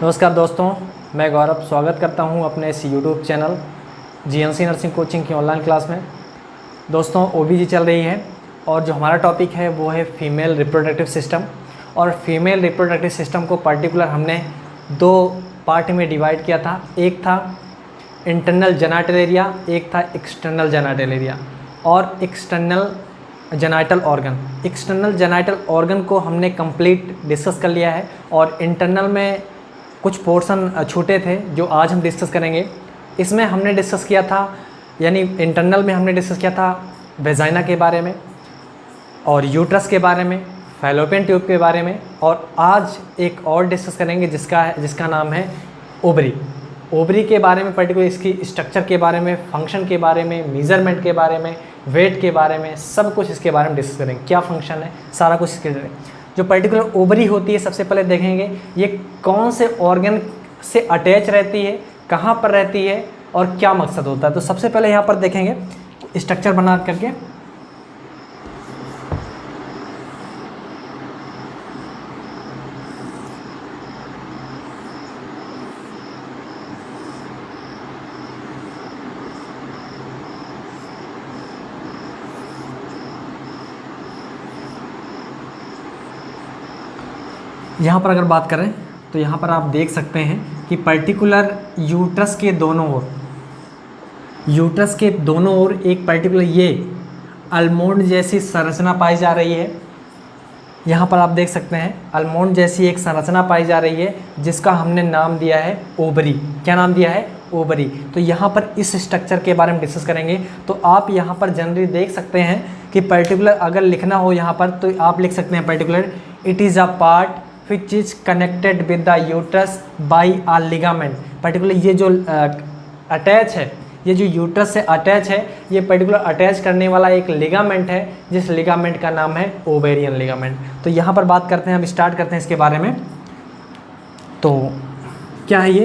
नमस्कार दोस्तों, मैं गौरव स्वागत करता हूं अपने इस YouTube channel GNC nursing coaching की ऑनलाइन क्लास में। दोस्तों ओबीजी चल रही है और जो हमारा टॉपिक है वो है फीमेल रिप्रोडक्टिव सिस्टम। और फीमेल रिप्रोडक्टिव सिस्टम को पर्टिकुलर हमने दो पार्ट में डिवाइड किया था। एक था इंटरनल जेनाइटल एरिया, एक था एक्सटर्नल जेनाइटल एरिया और external genital organ. External genital organ को हमने कंप्लीट डिस्कस कर लिया है और इंटरनल में कुछ पोर्शन छूटे थे जो आज हम डिस्कस करेंगे। इसमें हमने डिस्कस किया था, यानी इंटरनल में हमने डिस्कस किया था वेजाइना के बारे में और यूट्रस के बारे में, फैलोपियन ट्यूब के बारे में, और आज एक और डिस्कस करेंगे जिसका नाम है ओवरी। ओवरी के बारे में पर्टिकुलर इसकी स्ट्रक्चर के बारे में, फंक्शन के बारे में, मेजरमेंट के बारे में, वेट के बारे में, सब कुछ इसके बारे में डिस्कस करेंगे। क्या फंक्शन है, सारा कुछ इसके बारे में। जो पर्टिकुलर ओवरी होती है, सबसे पहले देखेंगे ये कौन से ऑर्गन से अटैच रहती है, कहाँ पर रहती है और क्या मकसद होता है। तो सबसे पहले यहाँ पर देखेंगे स्ट्रक्चर बना करके। यहाँ पर अगर बात करें तो यहाँ पर आप देख सकते हैं कि पर्टिकुलर यूट्रस के दोनों ओर एक पर्टिकुलर ये आलमंड जैसी संरचना पाई जा रही है। यहाँ पर आप देख सकते हैं आलमंड जैसी एक संरचना पाई जा रही है जिसका हमने नाम दिया है ओवरी। क्या नाम दिया है? ओवरी। तो यहाँ पर इस स्ट्रक्चर के बारे में डिस्कस करेंगे। तो आप यहाँ पर जनरली देख सकते हैं कि पर्टिकुलर अगर लिखना हो यहाँ पर तो आप लिख सकते हैं particular it is a part which is connected with the uterus by a ligament। Particular ये जो अटैच है, ये जो यूट्रस से अटैच है, ये पर्टिकुलर अटैच करने वाला एक लिगामेंट है जिस लिगामेंट का नाम है ओवेरियन लिगामेंट। तो यहाँ पर बात करते हैं, हम स्टार्ट करते हैं इसके बारे में। तो क्या है ये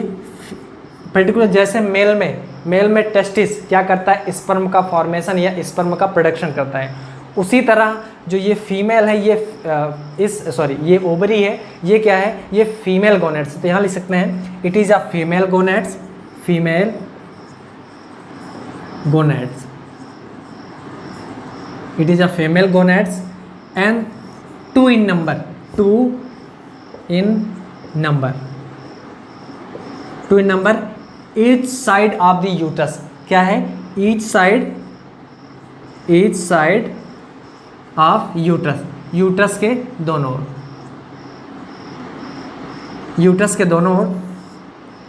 पर्टिकुलर, जैसे मेल में टेस्टिस क्या करता है, स्पर्म का फॉर्मेशन या स्पर्म का प्रोडक्शन करता है, उसी तरह जो ये फीमेल है ये ओवरी है, ये क्या है, ये फीमेल गोनेड्स। तो यहाँ लिख सकते हैं it is a female gonads it is a female gonads and two in number each side of the uterus. क्या है? ईच साइड ऑफ यूट्रस के दोनों ओर।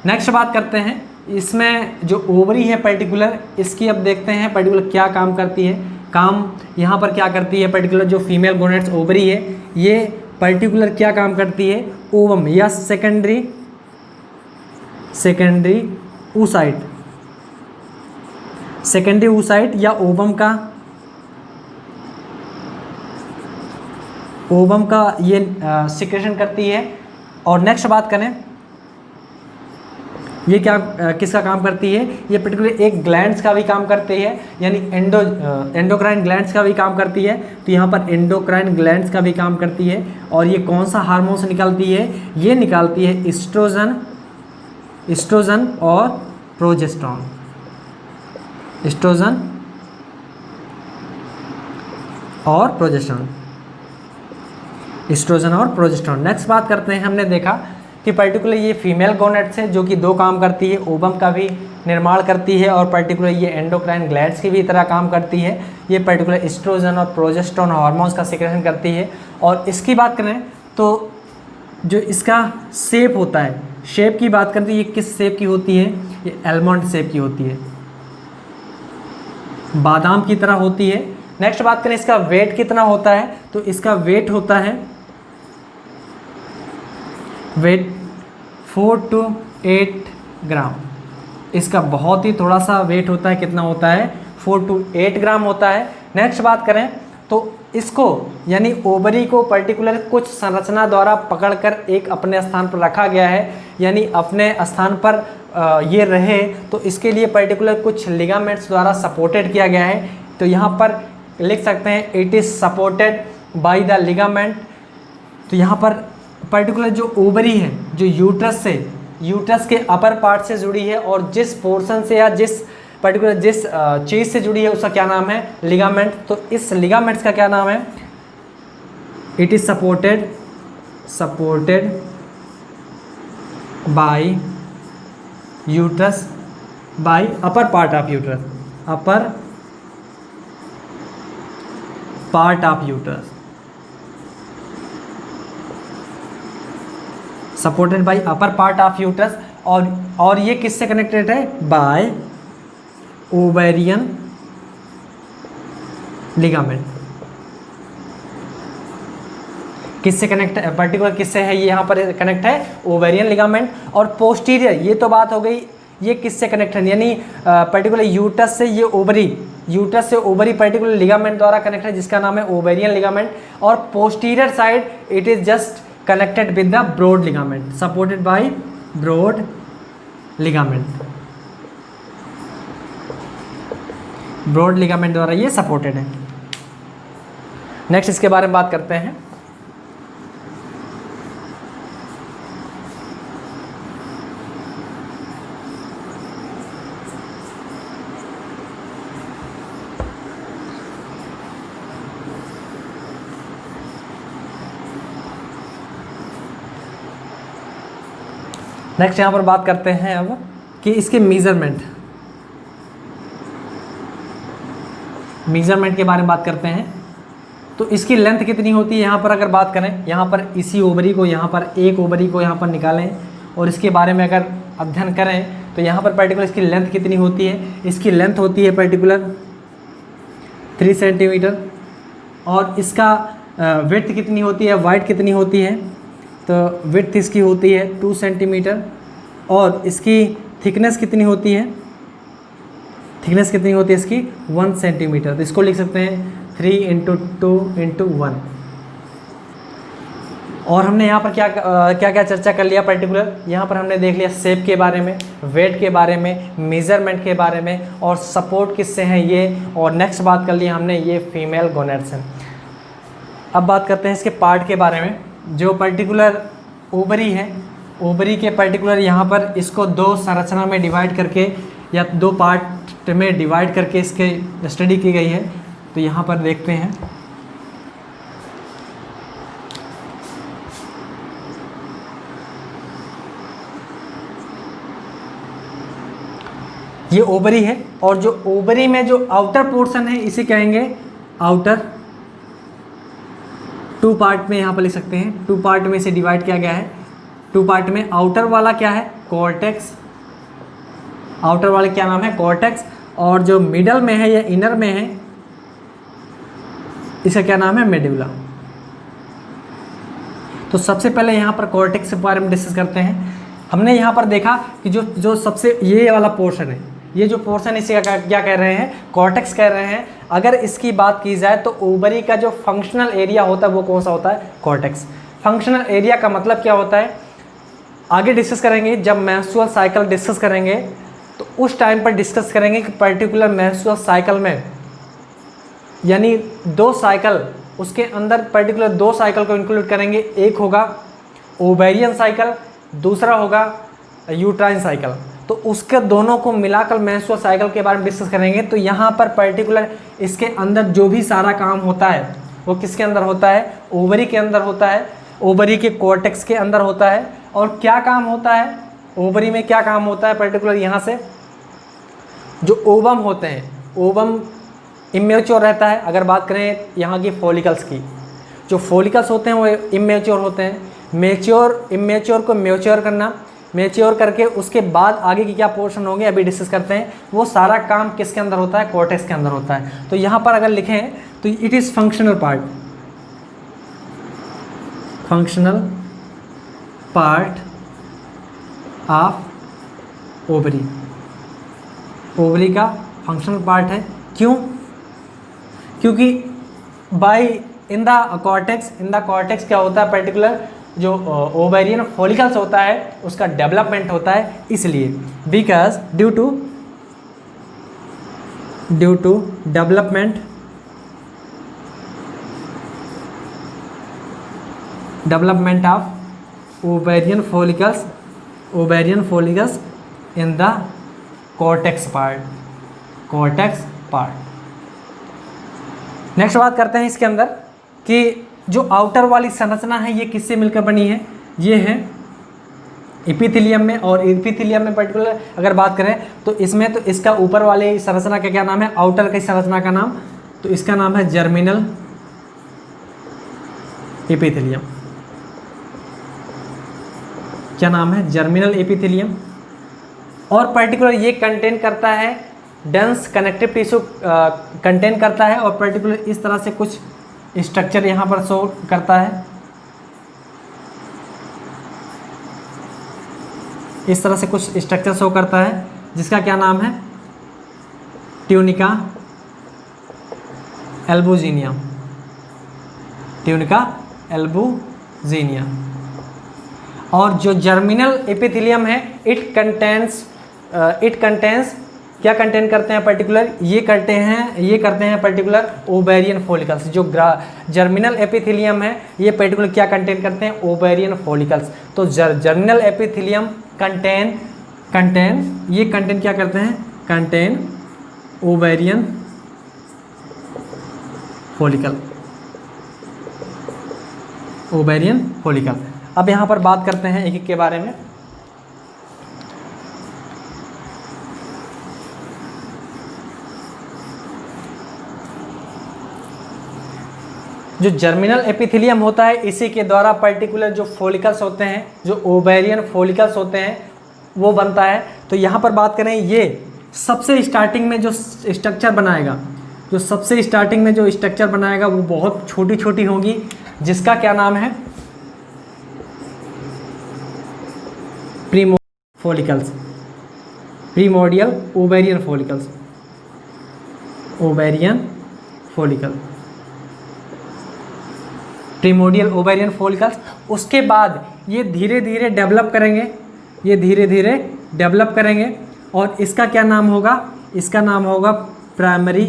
नेक्स्ट बात करते हैं इसमें जो ओवरी है पर्टिकुलर, इसकी अब देखते हैं पर्टिकुलर क्या काम करती है। काम यहाँ पर क्या करती है पर्टिकुलर जो फीमेल गोनेड्स ओवरी है, ये पर्टिकुलर क्या काम करती है, ओवम या सेकेंडरी oocyte या ओवम का ये सिक्रेशन करती है। और नेक्स्ट बात करें ये क्या किसका काम करती है, ये पर्टिकुलर एक ग्लैंड्स का भी काम करती है, यानी एंडोक्राइन ग्लैंड्स का भी काम करती है। तो यहाँ पर एंडोक्राइन ग्लैंड्स का भी काम करती है। और ये कौन सा हार्मोन से निकालती है, ये निकालती है एस्ट्रोजन और प्रोजेस्टेरोन। एस्ट्रोजन और प्रोजेस्टेरोन। नेक्स्ट बात करते हैं, हमने देखा कि पर्टिकुलर ये फीमेल गोनेड्स है जो कि दो काम करती है, ओवम का भी निर्माण करती है और पर्टिकुलर ये एंडोक्राइन ग्लैंड्स की भी तरह काम करती है। ये पर्टिकुलर एस्ट्रोजन और प्रोजेस्टेरोन हार्मोन्स का सिक्रेशन करती है। और इसकी बात करें तो जो इसका शेप होता है, शेप की बात करते हैं, ये किस शेप की होती है, ये आलमंड शेप की होती है, बादाम की तरह होती है। नेक्स्ट बात करें इसका वेट कितना होता है, तो इसका वेट होता है 4 to 8 ग्राम। इसका बहुत ही थोड़ा सा वेट होता है, कितना होता है, 4 to 8 ग्राम होता है। नेक्स्ट बात करें तो इसको यानी ओवरी को पर्टिकुलर कुछ संरचना द्वारा पकड़कर एक अपने स्थान पर रखा गया है, यानी अपने स्थान पर ये रहे, तो इसके लिए पर्टिकुलर कुछ लिगामेंट्स द्वारा सपोर्टेड किया गया है। तो यहाँ पर लिख सकते हैं it is supported by the ligament. तो यहाँ पर पर्टिकुलर जो ओवरी है जो यूट्रस के अपर पार्ट से जुड़ी है और जिस पोर्शन से या जिस चीज़ से जुड़ी है उसका क्या नाम है, लिगामेंट। तो इस लिगामेंट्स का क्या नाम है, it is supported by uterus, bye upper part of uterus, upper part of uterus, supported by upper part of uterus. और ये किससे कनेक्टेड है, बाय ओवेरियन लिगामेंट। किससे कनेक्ट, पर्टिकुलर किससे है, ये यहाँ पर कनेक्ट है ओवेरियन लिगामेंट। और पोस्टीरियर, ये तो बात हो गई ये किससे कनेक्ट है, यानी पर्टिकुलर यूट्रस से ये ओवरी पर्टिकुलर लिगामेंट द्वारा कनेक्ट है जिसका नाम है ओवेरियन लिगामेंट। और posterior side it is just connected with the broad ligament, supported by broad ligament. Broad ligament द्वारा ये सपोर्टेड है। नेक्स्ट इसके बारे में बात करते हैं। नेक्स्ट यहाँ पर बात करते हैं अब कि इसके मेजरमेंट के बारे में बात करते हैं। तो इसकी लेंथ कितनी होती है, यहाँ पर अगर बात करें, यहाँ पर इसी ओवरी को, यहाँ पर एक ओवरी को यहाँ पर निकालें और इसके बारे में अगर अध्ययन करें तो यहाँ पर पर्टिकुलर इसकी लेंथ कितनी होती है, इसकी लेंथ होती है पर्टिकुलर 3 सेंटीमीटर। और इसका विड्थ कितनी होती है, वाइड कितनी होती है, तो विड्थ इसकी होती है 2 सेंटीमीटर। और इसकी थिकनेस कितनी होती है, इसकी 1 सेंटीमीटर। तो इसको लिख सकते हैं 3 × 2 × 1। और हमने यहाँ पर क्या चर्चा कर लिया, पर्टिकुलर यहाँ पर हमने देख लिया शेप के बारे में, वेट के बारे में, मेजरमेंट के बारे में, और सपोर्ट किससे हैं ये। और नेक्स्ट बात कर लिया हमने ये फीमेल गोनेड्स हैं। अब बात करते हैं इसके पार्ट के बारे में। जो पर्टिकुलर ओवरी है, ओवरी के पर्टिकुलर यहाँ पर इसको 2 संरचना में डिवाइड करके या 2 पार्ट में डिवाइड करके इसके स्टडी की गई है। तो यहाँ पर देखते हैं, ये ओवरी है और जो ओवरी में जो आउटर पोर्शन है इसे कहेंगे आउटर। 2 पार्ट में यहाँ पर लिख सकते हैं, 2 पार्ट में इसे डिवाइड किया गया है। 2 पार्ट में आउटर वाला क्या है, कॉर्टेक्स, आउटर वाले क्या नाम है, कॉर्टेक्स। और जो मिडल में है या इनर में है इसका क्या नाम है, मेडुला। तो सबसे पहले यहाँ पर कॉर्टेक्स के बारे में डिस्कस करते हैं। हमने यहाँ पर देखा कि जो सबसे ये वाला पोर्शन है, ये जो पोर्शन इसे क्या कह रहे हैं, कॉर्टेक्स कह रहे हैं। अगर इसकी बात की जाए तो ओवरी का जो फंक्शनल एरिया होता है वो कौन सा होता है, कॉर्टेक्स। फंक्शनल एरिया का मतलब क्या होता है आगे डिस्कस करेंगे, जब मेंस्ट्रुअल साइकिल डिस्कस करेंगे तो उस टाइम पर डिस्कस करेंगे कि पर्टिकुलर मेंस्ट्रुअल साइकिल में, यानी 2 साइकिल, उसके अंदर पर्टिकुलर 2 साइकिल को इंक्लूड करेंगे। एक होगा ओवेरियन साइकिल, दूसरा होगा यूट्राइन साइकिल। तो उसके दोनों को मिलाकर मेंस्ट्रुअल साइकिल के बारे में डिस्कस करेंगे। तो यहाँ पर पर्टिकुलर इसके अंदर जो भी सारा काम होता है वो किसके अंदर होता है, ओवरी के अंदर होता है, ओवरी के कॉर्टेक्स के अंदर होता है। और क्या काम होता है ओवरी में, क्या काम होता है पर्टिकुलर यहाँ से, जो ओवम होते हैं, ओवम इमेच्योर रहता है। अगर बात करें यहाँ की फॉलिकल्स की, जो फॉलिकल्स होते हैं वो इमेच्योर होते हैं। इमेच्योर को म्योच्योर करना, मैच्योर करके उसके बाद आगे की क्या पोर्शन होंगे अभी डिस्कस करते हैं। वो सारा काम किसके अंदर होता है, कॉर्टेक्स के अंदर होता है। तो यहाँ पर अगर लिखें तो it is functional part of ovary. Ovary का फंक्शनल पार्ट है। क्यों? क्योंकि इन द कॉर्टेक्स क्या होता है, पर्टिकुलर जो ओवेरियन फॉलिकल्स होता है उसका डेवलपमेंट होता है। इसलिए because due to development of ovarian follicles in the cortex part. Next बात करते हैं इसके अंदर कि जो आउटर वाली संरचना है ये किससे मिलकर बनी है, ये है एपिथेलियम में। और एपिथेलियम में पर्टिकुलर अगर बात करें तो इसमें तो इसका ऊपर वाले संरचना का क्या नाम है, आउटर की संरचना का नाम, तो इसका नाम है जर्मिनल एपिथेलियम। क्या नाम है, जर्मिनल एपिथेलियम। और पर्टिकुलर ये कंटेन करता है डेंस कनेक्टिव टिश्यू कंटेन करता है, और पर्टिकुलर इस तरह से कुछ स्ट्रक्चर यहाँ पर शो करता है, इस तरह से कुछ स्ट्रक्चर शो करता है जिसका क्या नाम है, ट्यूनिका एल्बुजिनिया। और जो जर्मिनल एपिथेलियम है इट कंटेन्स क्या कंटेन करते हैं पर्टिकुलर, ये करते हैं पर्टिकुलर ओवेरियन फॉलिकल्स। जो जर्मिनल एपिथेलियम है ये पर्टिकुलर क्या कंटेन करते हैं, ओवेरियन फॉलिकल्स। तो जर्मिनल एपिथेलियम कंटेन ये कंटेन क्या करते हैं, कंटेन ओवेरियन फॉलिकल। अब यहाँ पर बात करते हैं एक एक के बारे में। जो जर्मिनल एपिथेलियम होता है इसी के द्वारा पर्टिकुलर जो फॉलिकल्स होते हैं, जो ओवेरियन फॉलिकल्स होते हैं वो बनता है। तो यहाँ पर बात करें, ये सबसे स्टार्टिंग में जो स्ट्रक्चर बनाएगा वो बहुत छोटी छोटी होगी, जिसका क्या नाम है, प्रीमोर्डियल ओवेरियन फॉलिकल्स। उसके बाद ये धीरे धीरे डेवलप करेंगे और इसका क्या नाम होगा, इसका नाम होगा प्राइमरी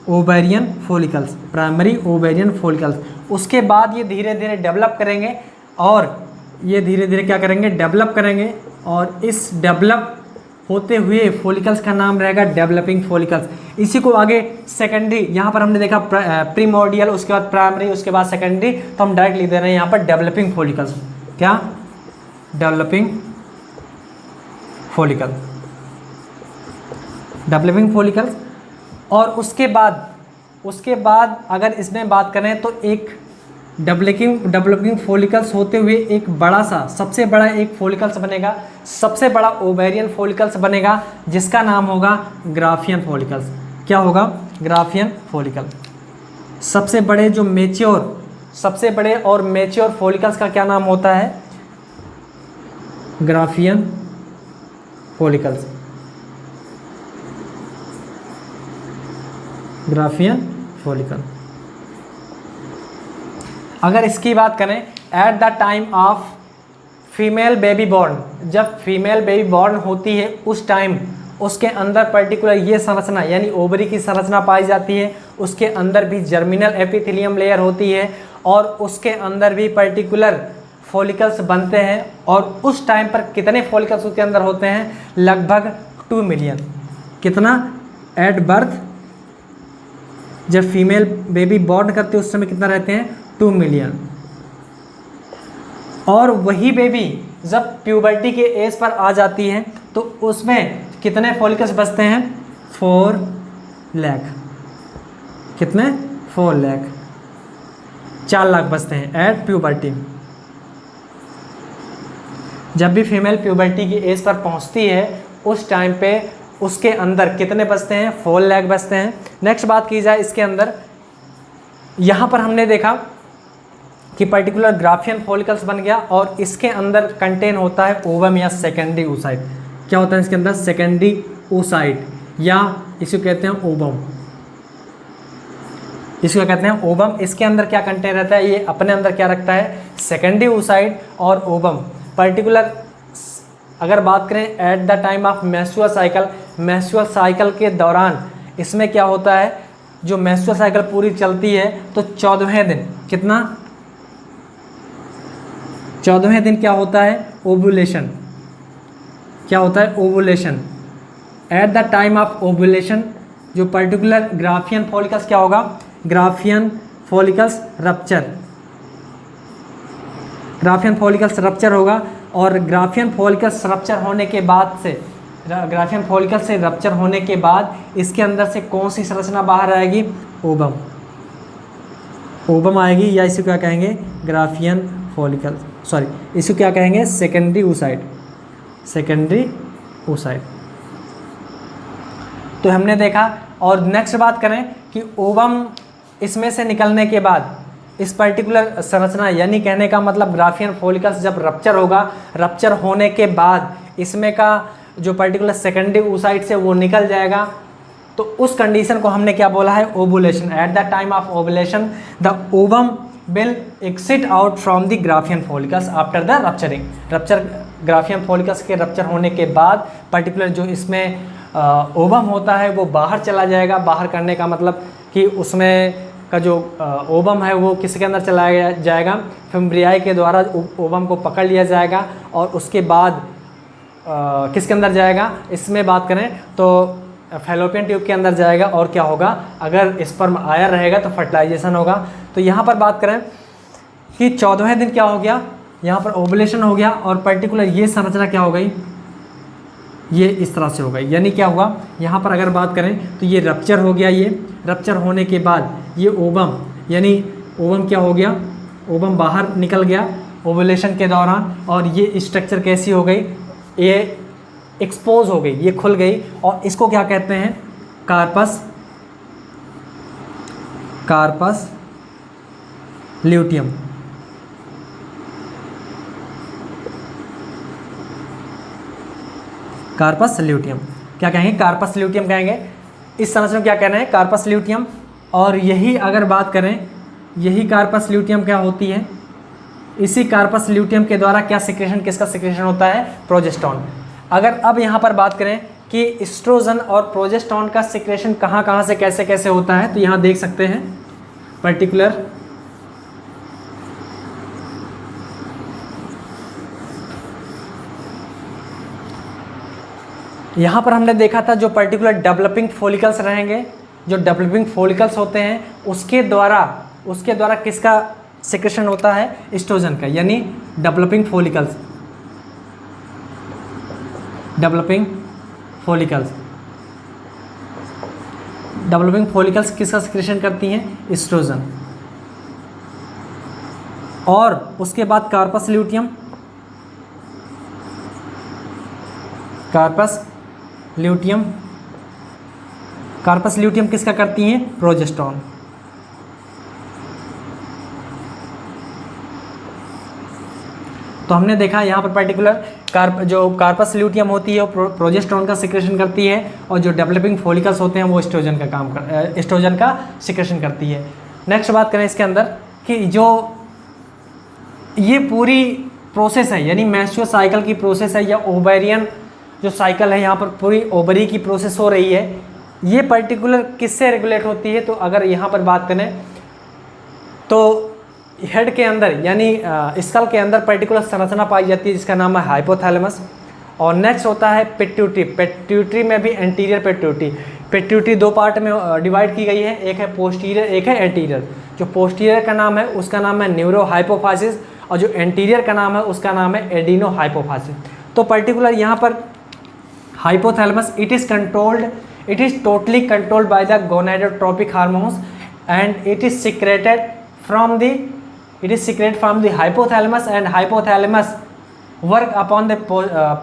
ओवेरियन फॉलिकल्स। उसके बाद ये धीरे धीरे डेवलप करेंगे और ये धीरे धीरे क्या करेंगे, डेवलप करेंगे, और इस डेवलप होते हुए फॉलिकल्स का नाम रहेगा डेवलपिंग फॉलिकल्स। इसी को आगे सेकेंडरी, यहाँ पर हमने देखा प्रीमोर्डियल, उसके बाद प्राइमरी, उसके बाद सेकेंडरी, तो हम डायरेक्ट लिख दे रहे हैं यहाँ पर डेवलपिंग फॉलिकल्स। क्या, डेवलपिंग फॉलिकल्स। और उसके बाद अगर इसमें बात करें तो एक डेवलपिंग फॉलिकल्स होते हुए एक बड़ा सा, सबसे बड़ा एक फॉलिकल्स बनेगा, सबसे बड़ा ओवेरियन फॉलिकल्स बनेगा, जिसका नाम होगा ग्राफियन फॉलिकल्स। क्या होगा, ग्राफियन फॉलिकल। सबसे बड़े और मेच्योर फॉलिकल्स का क्या नाम होता है, ग्राफियन फॉलिकल्स। अगर इसकी बात करें, at the time of female baby born, जब फीमेल बेबी बॉर्न होती है उस टाइम उसके अंदर पर्टिकुलर ये संरचना यानी ओवरी की संरचना पाई जाती है। उसके अंदर भी जर्मिनल एपिथेलियम लेयर होती है और उसके अंदर भी पर्टिकुलर फॉलिकल्स बनते हैं। और उस टाइम पर कितने फॉलिकल्स उसके अंदर होते हैं, लगभग 2 मिलियन। कितना, एट बर्थ, जब फीमेल बेबी बॉर्न करते हैं उस समय कितना रहते हैं, 2 मिलियन। और वही बेबी जब प्यूबर्टी के एज पर आ जाती है तो उसमें कितने फॉलिकल्स बचते हैं, 4 लाख। कितने, 4 लाख, 4 लाख बचते हैं एट प्यूबर्टी। जब भी फीमेल प्यूबर्टी की एज पर पहुंचती है उस टाइम पे उसके अंदर कितने बचते हैं, 4 लाख बचते हैं। नेक्स्ट बात की जाए इसके अंदर, यहाँ पर हमने देखा कि पर्टिकुलर ग्राफियन फॉलिकल्स बन गया और इसके अंदर कंटेन होता है ओवम या सेकेंडरी oocyte। क्या होता है इसके अंदर, सेकेंडरी oocyte, या इसको कहते हैं ओवम, इसको कहते हैं ओवम। इसके अंदर क्या कंटेन रहता है, ये अपने अंदर क्या रखता है, सेकेंडरी oocyte और ओवम। पर्टिकुलर अगर बात करें at the time of menstrual cycle के दौरान इसमें क्या होता है, जो मेंस्ट्रुअल साइकिल पूरी चलती है तो 14वें दिन, कितना, 14वें दिन क्या होता है? ओव्यूलेशन। क्या होता है? Ovulation. At the time of ovulation जो पर्टिकुलर ग्राफियन फॉलिकल्स क्या होगा? Graafian follicles rupture. Graafian follicles rupture होगा और ग्राफियन फॉलिकल्स रप्चर होने के बाद से, ग्राफियन फॉलिकल से रप्चर होने के बाद इसके अंदर से कौन सी संरचना बाहर आएगी? ओवम। ओवम आएगी, या इसे क्या कहेंगे? ग्राफियन फॉलिकल, सॉरी इसको क्या कहेंगे? Secondary oocyte। Secondary oocyte। तो हमने देखा। और नेक्स्ट बात करें कि ओवम इसमें से निकलने के बाद इस पर्टिकुलर संरचना, यानी कहने का मतलब ग्राफियन फॉलिकल्स जब रप्चर होगा, रप्चर होने के बाद इसमें का जो पर्टिकुलर सेकेंडरी oocyte से वो निकल जाएगा, तो उस कंडीशन को हमने क्या बोला है? Ovulation. At the time of ovulation the ovum will exit out from the Graafian follicles after the rupturing. Rupture, Graafian follicles के रप्चर होने के बाद पर्टिकुलर जो इसमें ओवम होता है वो बाहर चला जाएगा। बाहर करने का मतलब कि उसमें का जो ओवम है वो किसके अंदर चलाया जाएगा? फिम्ब्रियाई के द्वारा ओवम को पकड़ लिया जाएगा और उसके बाद किसके अंदर जाएगा? इसमें बात करें तो फैलोपियन ट्यूब के अंदर जाएगा। और क्या होगा? अगर स्पर्म आया रहेगा तो फर्टिलाइजेशन होगा। तो यहाँ पर बात करें कि 14वें दिन क्या हो गया? यहाँ पर ओवुलेशन हो गया और पर्टिकुलर ये संरचना क्या हो गई? ये इस तरह से हो गई। यानी क्या हुआ? यहाँ पर अगर बात करें तो ये रप्चर हो गया। ये रप्चर होने के बाद ये ओवम, यानी ओवम क्या हो गया? ओवम बाहर निकल गया ओवुलेशन के दौरान। और ये स्ट्रक्चर कैसी हो गई? ये एक्सपोज हो गई, ये खुल गई। और इसको क्या कहते हैं? Corpus, corpus luteum. Corpus luteum क्या कहेंगे? कार्पस ल्यूटियम कहेंगे। इस संरचना को क्या कहना है? Corpus luteum. और यही अगर बात करें, यही कार्पस ल्यूटियम क्या होती है? इसी कार्पस ल्यूटियम के द्वारा क्या सिक्रेशन, किसका सिक्रेशन होता है? प्रोजेस्टोन। अगर अब यहाँ पर बात करें कि एस्ट्रोजन और प्रोजेस्टोन का सिक्रेशन कहाँ कहाँ से कैसे कैसे होता है, तो यहाँ देख सकते हैं पर्टिकुलर यहाँ पर हमने देखा था जो पर्टिकुलर डेवलपिंग फॉलिकल्स रहेंगे, जो डेवलपिंग फॉलिकल्स होते हैं उसके द्वारा किसका सिक्रेशन होता है? एस्ट्रोजन का। यानी developing follicles, developing follicles, developing follicles किसका सिक्रेशन करती हैं? एस्ट्रोजन। और उसके बाद corpus luteum, corpus luteum, corpus luteum किसका करती हैं? प्रोजेस्टोन। तो हमने देखा यहाँ पर पर्टिकुलर जो कार्पस ल्यूटियम होती है वो प्रोजेस्टोन का सिक्रेशन करती है और जो डेवलपिंग फॉलिकल्स होते हैं वो एस्ट्रोजन का एस्ट्रोजन का सिक्रेशन करती है। नेक्स्ट बात करें इसके अंदर कि जो ये पूरी प्रोसेस है, यानी मेंस्ट्रुअल साइकिल की प्रोसेस है या ओवेरियन जो साइकिल है, यहाँ पर पूरी ओवरी की प्रोसेस हो रही है, ये पर्टिकुलर किससे रेगुलेट होती है? तो अगर यहाँ पर बात करें तो हेड के अंदर यानी स्कल के अंदर पर्टिकुलर संरचना पाई जाती है जिसका नाम है हाइपोथैलेमस। और नेक्स्ट होता है पिट्यूटरी। पिट्यूटरी में भी एंटीरियर पिट्यूटरी। पिट्यूटरी दो पार्ट में डिवाइड की गई है, एक है पोस्टीरियर, एक है एंटीरियर। जो पोस्टीरियर का नाम है उसका नाम है न्यूरो हाइपोफाइसिस और जो एंटीरियर का नाम है उसका नाम है एडिनो हाइपोफाइसिस। तो पर्टिकुलर यहाँ पर hypothalamus it is totally controlled by the gonadotropic hormones and it is secreted from the hypothalamus, and hypothalamus work upon the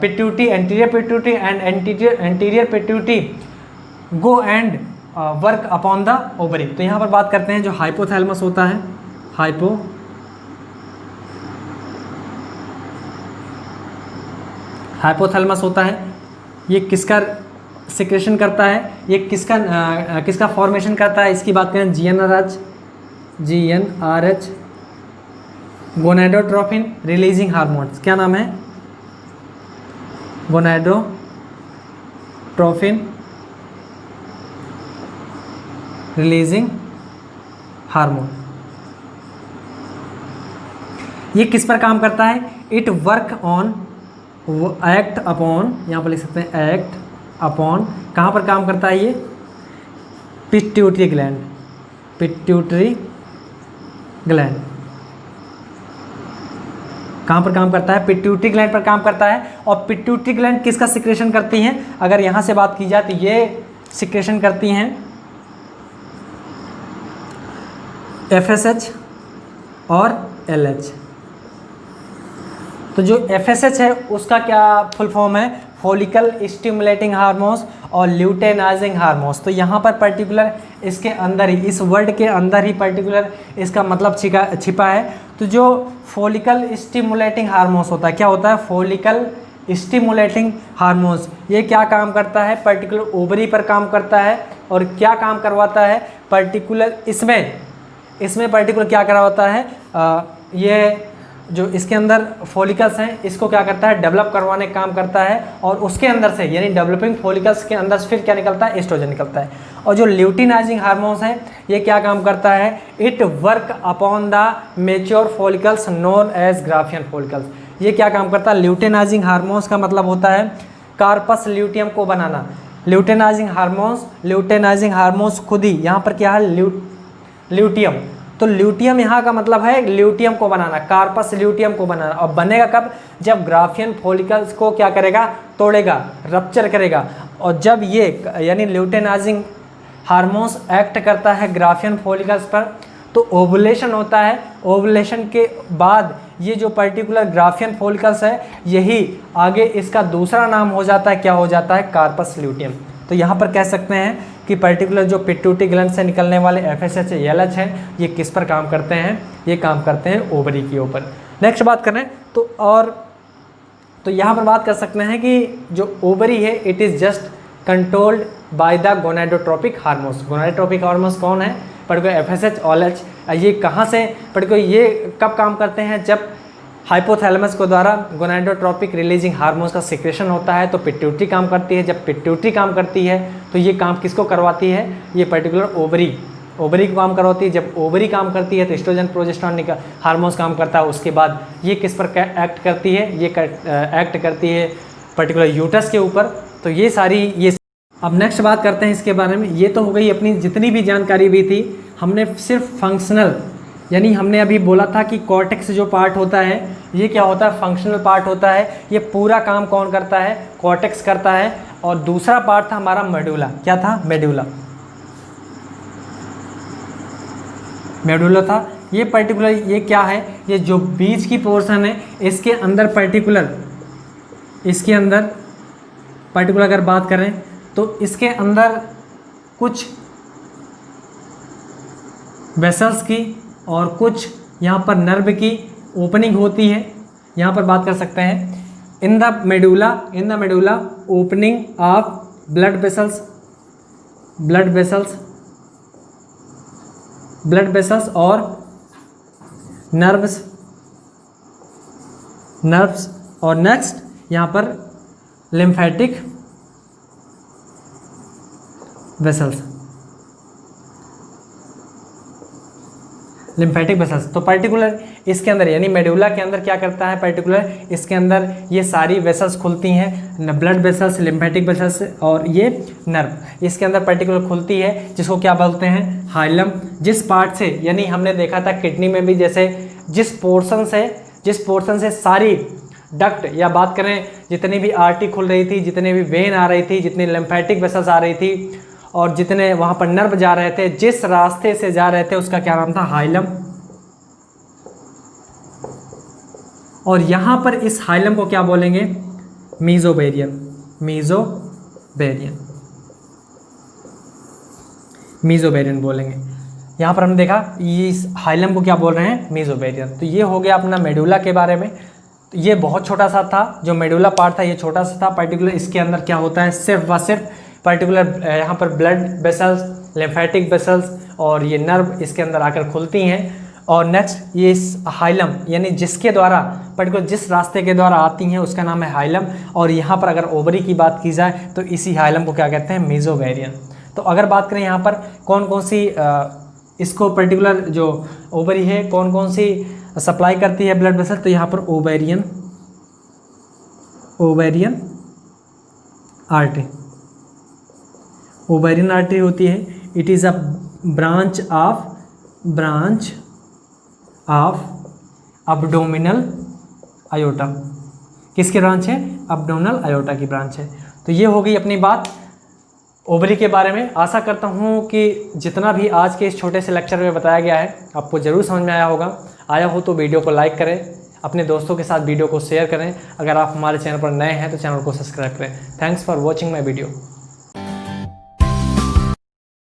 pituitary, anterior pituitary and anterior pituitary go and work upon the ovary। तो यहाँ पर बात करते हैं जो hypothalamus होता है, hypothalamus होता है, ये किसका सिक्रेशन करता है? ये किसका फॉर्मेशन करता है? इसकी बात करें GnRH गोनाडोट्रोपिन रिलीजिंग हार्मोन्स। क्या नाम है? Gonadotropin releasing hormone. ये किस पर काम करता है? It work on, act upon, यहाँ पर लिख सकते हैं एक्ट अपॉन, कहाँ पर काम करता है ये, पिट्यूटरी ग्लैंड, पिट्यूटरी ग्लैंड कहाँ पर काम करता है, पिट्यूटरी ग्लैंड पर काम करता है। और पिट्यूटरी ग्लैंड किसका सिक्रेशन करती हैं, अगर यहाँ से बात की जाए तो ये सिक्रेशन करती हैं FSH और LH। तो जो FSH है उसका क्या फुल फॉर्म है, फॉलिकल स्टिमुलेटिंग हार्मोन्स और ल्यूटेनाइजिंग हार्मोन्स। तो यहाँ पर पर्टिकुलर इसके अंदर ही, इस वर्ड के अंदर ही पर्टिकुलर इसका मतलब छिपा है। तो जो फॉलिकल स्टिमुलेटिंग हार्मोन्स होता है, क्या होता है, फॉलिकल स्टिमुलेटिंग हार्मोन्स, ये क्या काम करता है, पर्टिकुलर ओवरी पर काम करता है। और क्या काम करवाता है, पर्टिकुलर इसमें पर्टिकुलर क्या करवाता है, ये जो इसके अंदर फॉलिकल्स हैं इसको क्या करता है, डेवलप करवाने का काम करता है। और उसके अंदर से, यानी डेवलपिंग फॉलिकल्स के अंदर से फिर क्या निकलता है, एस्ट्रोजन निकलता है। और जो ल्यूटिनाइजिंग हार्मोन्स है ये क्या काम करता है, it work upon the mature follicles known as Graafian follicles. ये क्या काम करता है, ल्यूटिनाइजिंग हार्मोन्स का मतलब होता है कार्पस ल्यूटियम को बनाना। ल्यूटिनाइजिंग हार्मोन्स खुद ही यहाँ पर क्या है, ल्यूटियम। तो ल्यूटियम यहाँ का मतलब है ल्यूटियम को बनाना, कार्पस ल्यूटियम को बनाना। और बनेगा कब, जब ग्राफियन फॉलिकल्स को क्या करेगा, तोड़ेगा, रप्चर करेगा। और जब ये यानी ल्यूटिनाइजिंग हार्मोन्स एक्ट करता है ग्राफियन फॉलिकल्स पर तो ओवुलेशन होता है। ओवुलेशन के बाद ये जो पर्टिकुलर ग्राफियन फॉलिकल्स है यही आगे इसका दूसरा नाम हो जाता है, क्या हो जाता है, कार्पस ल्यूटियम। तो यहाँ पर कह सकते हैं कि पर्टिकुलर जो पिट्यूटरी ग्लैंड से निकलने वाले FSH LH हैं ये किस पर काम करते हैं, ये काम करते हैं ओवरी के ऊपर। नेक्स्ट बात करें तो यहाँ पर बात कर सकते हैं कि जो ओवरी है it is just controlled by the gonadotropic hormones. Gonadotropic hormones कौन है, पर्टिकुलर FSH LH। ये कहाँ से पर्टिकुलर ये कब काम करते हैं, जब हाइपोथैलेमस को द्वारा गोनाडोट्रोपिक रिलीजिंग हार्मोन्स का सिक्रेशन होता है तो पिट्यूटरी काम करती है। जब पिट्यूटरी काम करती है तो ये काम किसको करवाती है, ये पर्टिकुलर ओवरी को काम करवाती है। जब ओवरी काम करती है तो एस्ट्रोजन प्रोजेस्टेरोन हार्मोन्स काम करता है। उसके बाद ये किस पर एक्ट करती है, ये एक्ट करती है पर्टिकुलर यूटस के ऊपर। तो ये सारी ये अब नेक्स्ट बात करते हैं इसके बारे में। ये तो हो गई अपनी जितनी भी जानकारी भी थी, हमने सिर्फ फंक्शनल, यानी हमने अभी बोला था कि कॉर्टेक्स जो पार्ट होता है ये क्या होता है, फंक्शनल पार्ट होता है। ये पूरा काम कौन करता है, कॉर्टेक्स करता है। और दूसरा पार्ट था हमारा मेडुला, क्या था, मेडुला था। ये पर्टिकुलर ये क्या है, ये जो बीच की पोर्शन है इसके अंदर पर्टिकुलर अगर बात करें तो इसके अंदर कुछ वेसल्स की और कुछ यहाँ पर नर्व की ओपनिंग होती है। यहाँ पर बात कर सकते हैं in the medulla opening of blood vessels और नर्व्स और नेक्स्ट यहाँ पर लिम्फेटिक वेसल्स, तो पर्टिकुलर इसके अंदर यानी मेडुला के अंदर क्या करता है, पर्टिकुलर इसके अंदर ये सारी वेसल्स खुलती हैं, ब्लड वेसल्स, लिम्फेटिक वेसल्स और ये नर्व इसके अंदर पर्टिकुलर खुलती है, जिसको क्या बोलते हैं, हाइलम। जिस पार्ट से, यानी हमने देखा था किडनी में भी, जैसे जिस पोर्शन से सारी डक्ट या बात करें जितनी भी आर्टरी खुल रही थी, जितने भी वेन आ रही थी, जितनी लिम्फेटिक वेसल्स आ रही थी और जितने वहाँ पर नर्व जा रहे थे, जिस रास्ते से जा रहे थे उसका क्या नाम था, हाइलम। और यहाँ पर इस हाइलम को क्या बोलेंगे, मीजोबेरियन बोलेंगे। यहाँ पर हमने देखा इस हाइलम को क्या बोल रहे हैं, मीजोबेरियन। तो ये हो गया अपना मेडुला के बारे में। तो ये बहुत छोटा सा था, जो मेडुला पार्ट था ये छोटा सा था। पर्टिकुलर इसके अंदर क्या होता है, सिर्फ व सिर्फ पर्टिकुलर यहाँ पर ब्लड वेसल्स, लिम्फेटिक वेसल्स और ये नर्व इसके अंदर आकर खुलती हैं। और नेक्स्ट ये इस हाइलम यानी जिसके द्वारा पर्टिकुलर जिस रास्ते के द्वारा आती हैं उसका नाम है हाइलम। और यहाँ पर अगर ओवरी की बात की जाए तो इसी हाइलम को क्या कहते हैं, मीजोबेरियन। तो अगर बात करें यहाँ पर कौन कौन सी इसको पर्टिकुलर जो ओवरी है कौन कौन सी सप्लाई करती है ब्लड वेसल, तो यहाँ पर ovarian, ovarian artery. Ovarian artery होती है, it is a branch of abdominal iota. किसकी ब्रांच है? अब्डोमिनल आयोटा की ब्रांच है। तो ये हो गई अपनी बात ओवरी के बारे में। आशा करता हूँ कि जितना भी आज के इस छोटे से लेक्चर में बताया गया है आपको ज़रूर समझ में आया होगा। आया हो तो वीडियो को लाइक करें, अपने दोस्तों के साथ वीडियो को शेयर करें। अगर आप हमारे चैनल पर नए हैं तो चैनल को सब्सक्राइब करें। Thanks for watching my video.